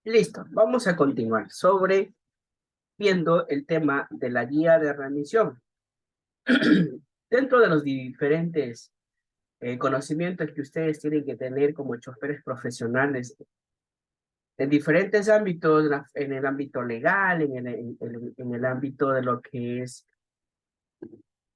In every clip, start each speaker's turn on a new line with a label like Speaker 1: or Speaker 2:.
Speaker 1: Listo, vamos a continuar sobre viendo el tema de la guía de remisión. Dentro de los diferentes conocimientos que ustedes tienen que tener como choferes profesionales en diferentes ámbitos, en el ámbito legal, en el ámbito de lo que es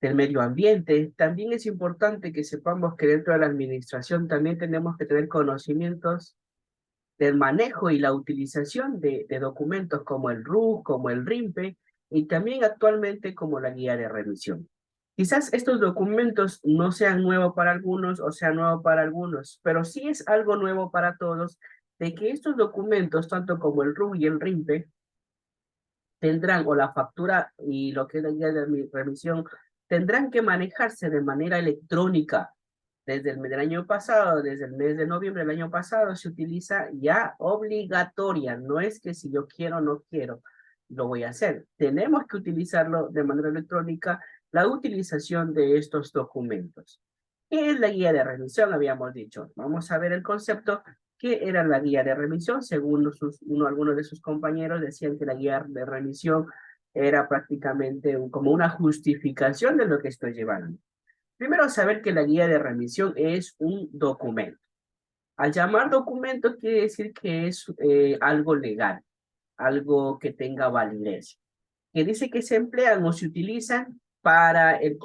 Speaker 1: del medio ambiente, también es importante que sepamos que dentro de la administración también tenemos que tener conocimientos del manejo y la utilización de documentos como el RUC, como el RIMPE y también actualmente como la guía de revisión. Quizás estos documentos no sean nuevos para algunos o sean nuevos para algunos, pero sí es algo nuevo para todos de que estos documentos, tanto como el RUC y el RIMPE, tendrán, o la factura y lo que es la guía de revisión, tendrán que manejarse de manera electrónica. Desde el mes del año pasado, desde el mes de noviembre del año pasado, se utiliza ya obligatoria. No es que si yo quiero o no quiero, lo voy a hacer. Tenemos que utilizarlo de manera electrónica, la utilización de estos documentos. ¿Qué es la guía de revisión? Habíamos dicho. Vamos a ver el concepto. ¿Qué era la guía de remisión? Según algunos de sus compañeros decían que la guía de remisión era prácticamente como una justificación de lo que estoy llevando. Primero, saber que la guía de remisión es un documento. Al llamar documento quiere decir que es algo legal, algo que tenga validez, que dice que se emplean o se utilizan para en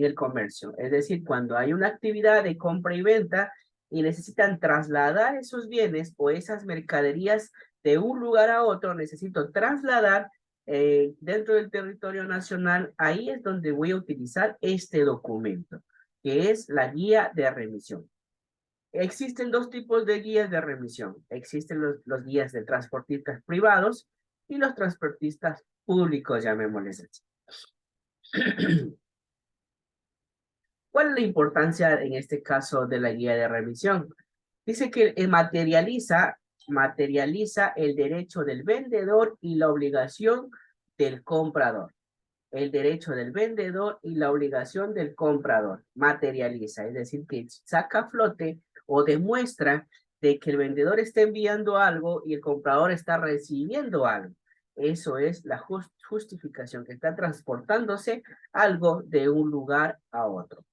Speaker 1: el comercio. Es decir, cuando hay una actividad de compra y venta y necesitan trasladar esos bienes o esas mercaderías de un lugar a otro, necesito trasladar dentro del territorio nacional, ahí es donde voy a utilizar este documento, que es la guía de remisión. Existen dos tipos de guías de remisión. Existen los guías de transportistas privados y los transportistas públicos, llamémosles así. ¿Cuál es la importancia en este caso de la guía de remisión? Dice que materializa el derecho del vendedor y la obligación del comprador. El derecho del vendedor y la obligación del comprador. Materializa, es decir, que saca a flote o demuestra de que el vendedor está enviando algo y el comprador está recibiendo algo. Eso es la justificación, que está transportándose algo de un lugar a otro.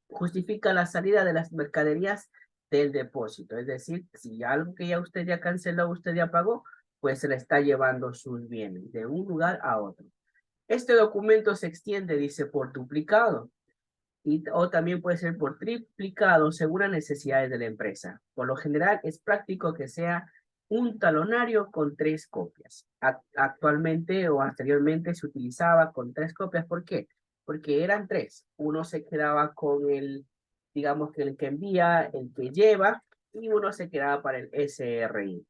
Speaker 1: Justifica la salida de las mercaderías del depósito, es decir, si algo que ya usted ya canceló, usted ya pagó, pues se le está llevando sus bienes de un lugar a otro. Este documento se extiende, dice, por duplicado o también puede ser por triplicado según las necesidades de la empresa. Por lo general es práctico que sea un talonario con 3 copias. Actualmente o anteriormente se utilizaba con 3 copias. ¿Por qué? Porque eran 3. Uno se quedaba con el, digamos que el que envía, el que lleva, y uno se quedaba para el SRI.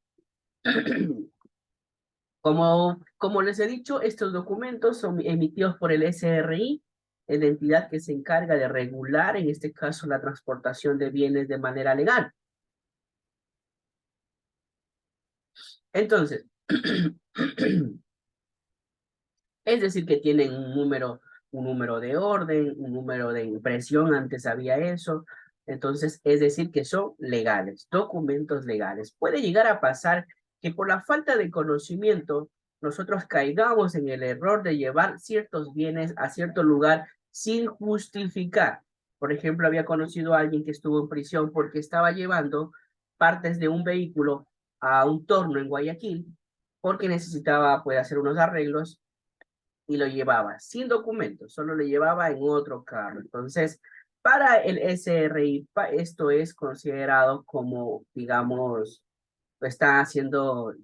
Speaker 1: Como les he dicho, estos documentos son emitidos por el SRI, la entidad que se encarga de regular, en este caso, la transportación de bienes de manera legal. Entonces, es decir, que tienen un número de orden, un número de impresión, antes había eso. Entonces, es decir, que son legales, documentos legales. Puede llegar a pasar que por la falta de conocimiento, nosotros caigamos en el error de llevar ciertos bienes a cierto lugar sin justificar. Por ejemplo, había conocido a alguien que estuvo en prisión porque estaba llevando partes de un vehículo a un torno en Guayaquil porque necesitaba, pues, hacer unos arreglos y lo llevaba sin documentos, solo lo llevaba en otro carro. Entonces, para el SRI, esto es considerado como, digamos, está haciendo,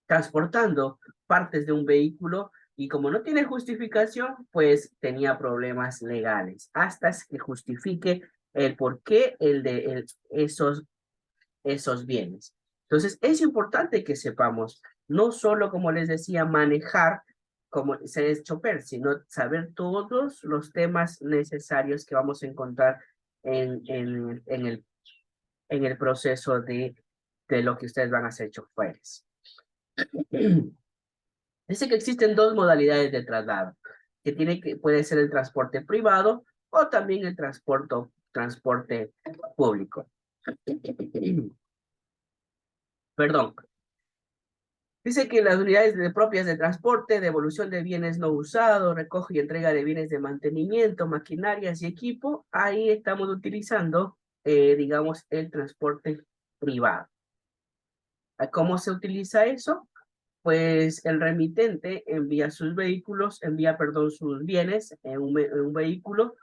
Speaker 1: transportando partes de un vehículo y como no tiene justificación, pues tenía problemas legales, hasta que justifique el por qué esos bienes. Entonces, es importante que sepamos, no solo, como les decía, manejar como ser chofer, sino saber todos los temas necesarios que vamos a encontrar en el proceso de lo que ustedes van a ser choferes. Dice que existen dos modalidades de traslado, puede ser el transporte privado o también el transporte público. Perdón. Dice que las unidades propias de transporte, devolución de bienes no usados, recoge y entrega de bienes de mantenimiento, maquinarias y equipo, ahí estamos utilizando, digamos, el transporte privado. ¿Cómo se utiliza eso? Pues el remitente envía sus vehículos, perdón, sus bienes en un vehículo,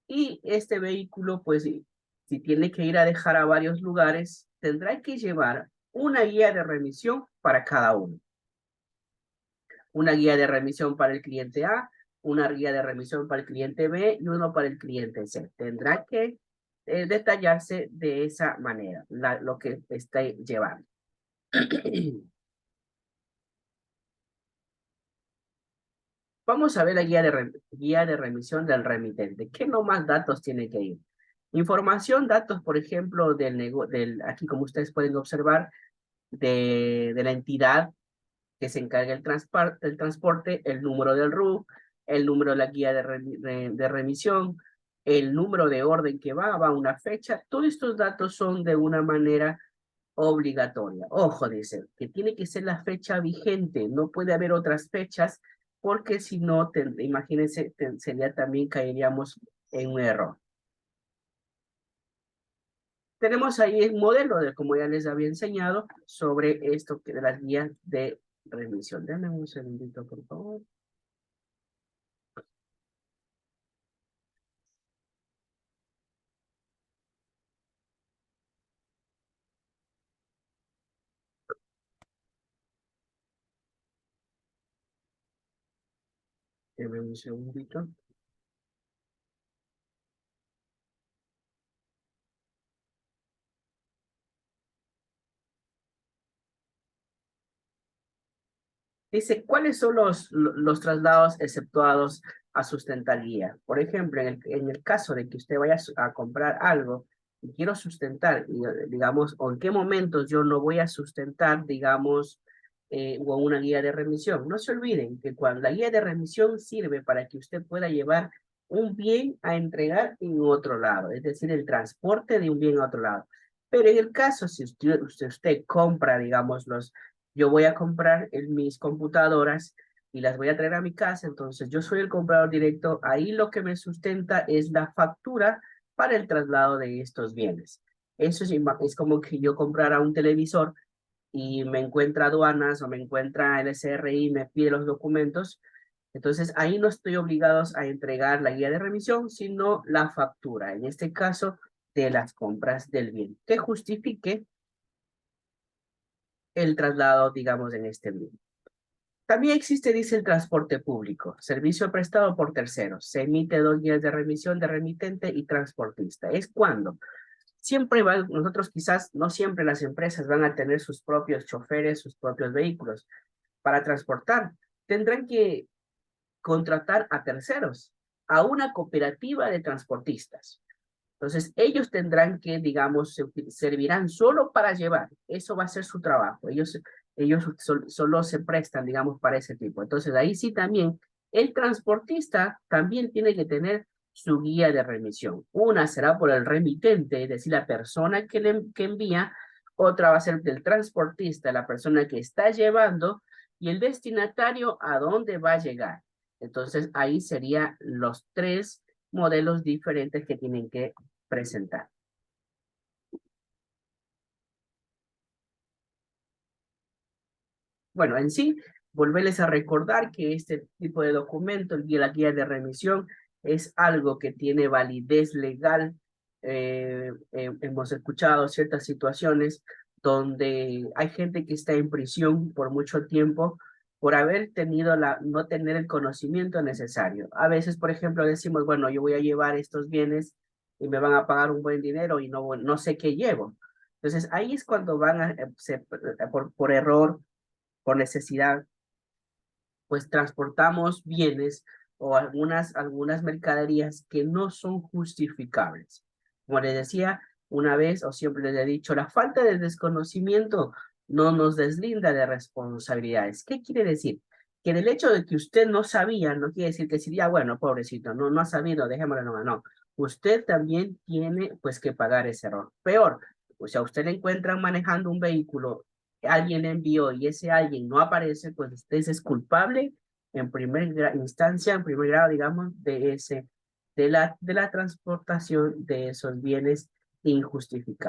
Speaker 1: y este vehículo, pues, si tiene que ir a dejar a varios lugares, tendrá que llevar una guía de remisión para cada uno. Una guía de remisión para el cliente A, una guía de remisión para el cliente B y uno para el cliente C. Tendrá que detallarse de esa manera lo que esté llevando. Vamos a ver la guía de remisión del remitente. ¿Qué nomás datos tiene que ir? Información, datos, por ejemplo, aquí como ustedes pueden observar, de la entidad que se encarga del transporte, el número del RUC, el número de la guía de remisión, el número de orden que va una fecha. Todos estos datos son de una manera obligatoria. Ojo, dice, que tiene que ser la fecha vigente, no puede haber otras fechas, porque si no, imagínense, sería también caeríamos en un error. Tenemos ahí el modelo de, como ya les había enseñado, sobre esto de las guías de remisión. Denme un segundito, por favor. Denme un segundito. Dice, ¿cuáles son los traslados exceptuados a sustentar guía? Por ejemplo, en el caso de que usted vaya a comprar algo y quiero sustentar, digamos, o en qué momentos yo no voy a sustentar, digamos, o una guía de remisión. No se olviden que cuando la guía de remisión sirve para que usted pueda llevar un bien a entregar en otro lado, es decir, el transporte de un bien a otro lado. Pero en el caso, si usted compra, digamos, yo voy a comprar mis computadoras y las voy a traer a mi casa, entonces yo soy el comprador directo, ahí lo que me sustenta es la factura para el traslado de estos bienes. Eso es como que yo comprara un televisor y me encuentra aduanas o me encuentra el SRI, me pide los documentos, entonces ahí no estoy obligado a entregar la guía de remisión, sino la factura, en este caso de las compras del bien, que justifique el traslado, digamos, en este bien. También existe, dice, el transporte público, servicio prestado por terceros. Se emite 2 guías de remisión de remitente y transportista. Es cuando siempre nosotros quizás, no siempre las empresas van a tener sus propios choferes, sus propios vehículos para transportar. Tendrán que contratar a terceros, a una cooperativa de transportistas. Entonces, ellos tendrán que, digamos, servirán solo para llevar. Eso va a ser su trabajo. Ellos solo se prestan, digamos, para ese tipo. Entonces, ahí sí también, el transportista también tiene que tener su guía de remisión. Una será por el remitente, es decir, la persona que envía. Otra va a ser del transportista, la persona que está llevando, y el destinatario a dónde va a llegar. Entonces, ahí serían los 3 modelos diferentes que tienen que presentar. Bueno, en sí, volverles a recordar que este tipo de documento, la guía de remisión, es algo que tiene validez legal. Hemos escuchado ciertas situaciones donde hay gente que está en prisión por mucho tiempo por haber no tener el conocimiento necesario. A veces, por ejemplo, decimos, bueno, yo voy a llevar estos bienes y me van a pagar un buen dinero y no sé qué llevo. Entonces, ahí es cuando por error, por necesidad, pues transportamos bienes o algunas mercaderías que no son justificables. Como les decía una vez, o siempre les he dicho, la falta de desconocimiento no nos deslinda de responsabilidades. ¿Qué quiere decir? Que del hecho de que usted no sabía, no quiere decir que sería, bueno, pobrecito, no ha sabido, dejémoslo nomás, no. Usted también tiene, pues, que pagar ese error. Peor, o sea, usted le encuentran manejando un vehículo alguien envió y ese alguien no aparece, pues usted es culpable en instancia, en primer grado, digamos, de la transportación de esos bienes injustificados.